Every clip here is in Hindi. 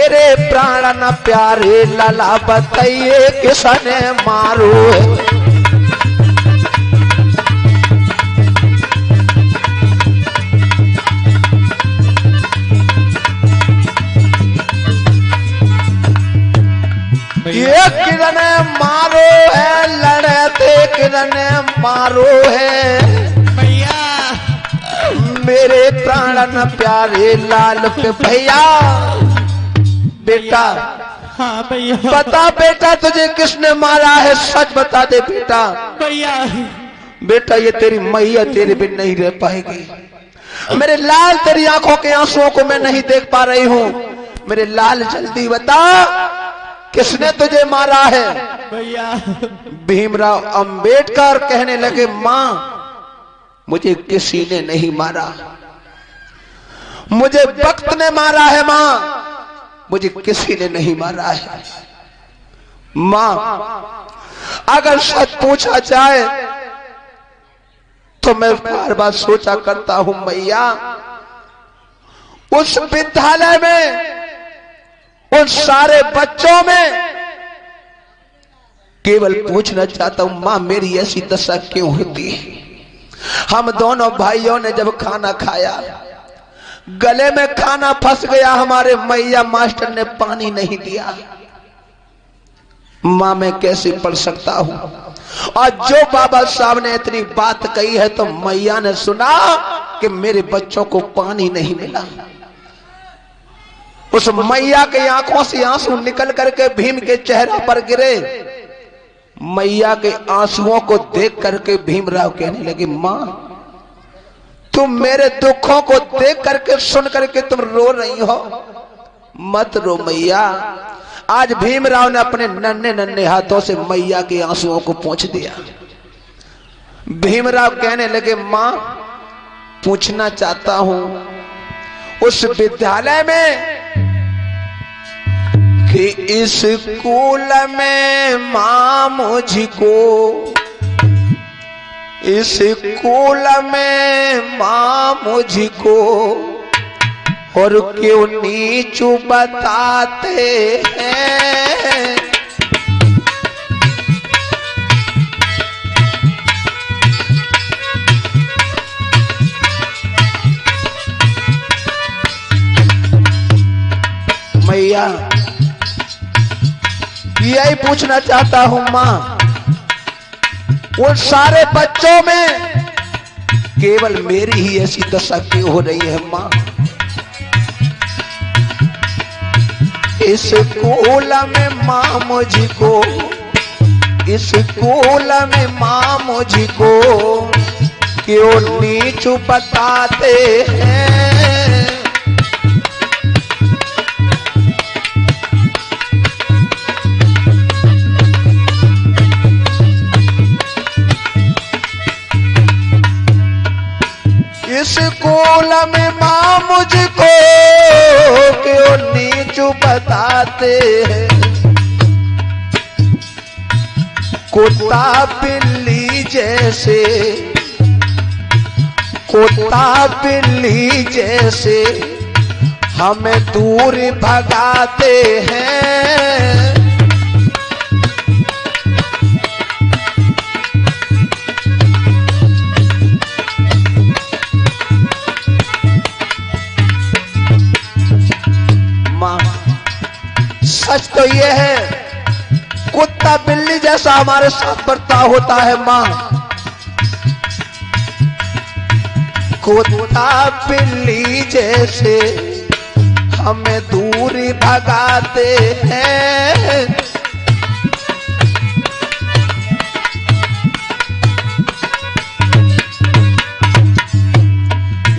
मेरे प्राण न प्यारे लाला बताइए किसने मारो ये किरण मारो है, लड़े थे किरण मारो है भैया। मेरे प्राण न प्यारे लाल के भैया। बेटा हाँ भैया। बता बेटा तुझे किसने मारा है, सच बता दे बेटा। भैया बेटा ये तेरी मैया तेरे बिन नहीं रह पाएगी। मेरे लाल तेरी आंखों के आंसुओं को मैं नहीं देख पा रही हूँ। मेरे लाल जल्दी बता किसने तुझे मारा है। भैया भीमराव अंबेडकर कहने लगे मां मुझे किसी ने नहीं मारा, मुझे वक्त ने मारा है मां, मुझे किसी ने नहीं मारा है। मां अगर सच पूछा जाए तो मैं बार बार सोचा करता हूं मैया उस विद्यालय में उन सारे बच्चों में केवल पूछना चाहता हूं मां मेरी ऐसी दशा क्यों होती है। हम दोनों भाइयों ने जब खाना खाया गले में खाना फंस गया, हमारे मैया मास्टर ने पानी नहीं दिया। मां मैं कैसे पढ़ सकता हूं। और जो बाबा साहब ने इतनी बात कही है तो मैया ने सुना कि मेरे बच्चों को पानी नहीं मिला। उस मैया के आंखों से आंसू निकल करके भीम के चेहरे पर गिरे। मैया के आंसुओं को देख करके भीमराव कहने लगे मां तुम मेरे दुखों को देख करके सुन करके तुम रो रही हो, मत रो मैया। आज भीमराव ने अपने नन्हे नन्हे हाथों से मैया के आंसुओं को पोंछ दिया। भीमराव कहने लगे मां पूछना चाहता हूं उस विद्यालय में कि इस स्कूल में मां मुझको, इस स्कूल में मां मुझको और क्यों नीचू बताते हैं। मैया यही पूछना चाहता हूं मां उन सारे बच्चों में केवल मेरी ही ऐसी दशा क्यों हो रही है मां। इस स्कूल में मां मुझको, इस स्कूल में मां मुझको क्यों नीचू बताते हैं। इस स्कूल में मां मुझको क्यों नीचू बताते हैं। कुत्ता बिल्ली जैसे, कुत्ता बिल्ली जैसे हमें दूर भगाते हैं। सच तो यह है कुत्ता बिल्ली जैसा हमारे साथ बर्ताव होता है मां। कुत्ता बिल्ली जैसे हमें दूरी भगाते हैं।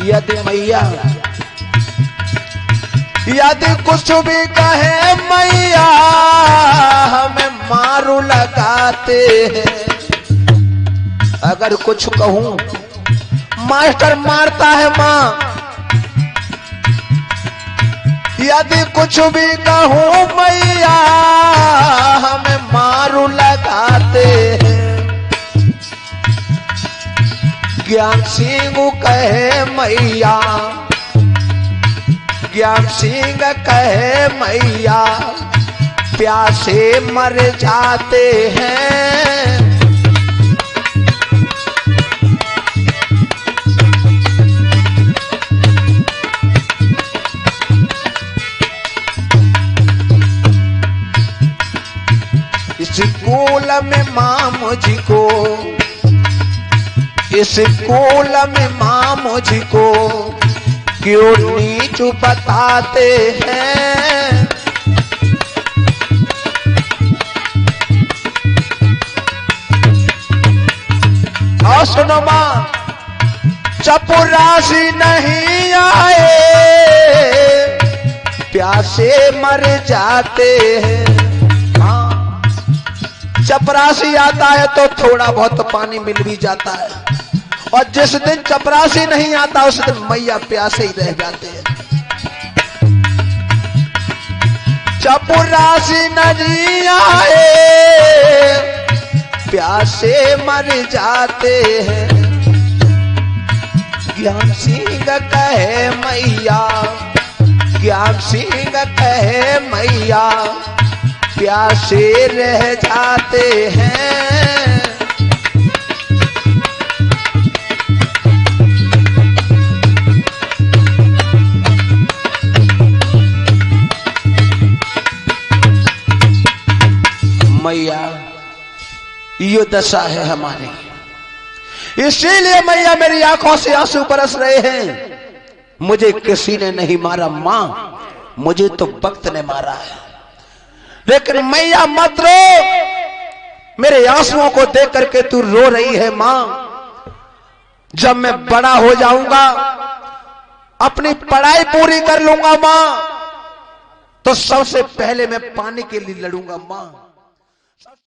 यदि मैया यदि कुछ भी कहे मैया हमें मारू लगाते हैं। अगर कुछ कहूं मास्टर मारता है मां। यदि कुछ भी कहूं मैया हमें मारू लगाते हैं। ज्ञान सिंह कहे मैया ज्ञान सिंह कहे मैया प्यासे मर जाते हैं। स्कूल में मामू जी को, स्कूल में मामू जी को क्यों नीच बताते हैं। और सुनो मां, चपरासी नहीं आए प्यासे मर जाते हैं। चपरासी आता है तो थोड़ा बहुत पानी मिल भी जाता है, और जिस दिन चपरासी नहीं आता उस दिन मैया प्यासे ही रह जाते हैं। चपरासी नहीं आए प्यासे मर जाते हैं। ज्ञान सिंह कहे मैया, ज्ञान सिंह कहे मैया प्यासे रह जाते हैं। मैया ये दशा है हमारी, इसीलिए मैया मेरी आंखों से आंसू बरस रहे हैं। मुझे किसी ने नहीं मारा मां, मुझे तो वक्त ने मारा है। लेकिन मैया मत रो, मेरे आंसुओं को देख करके तू रो रही है मां। जब मैं बड़ा हो जाऊंगा, अपनी पढ़ाई पूरी कर लूंगा मां, तो सबसे पहले मैं पानी के लिए लड़ूंगा मां।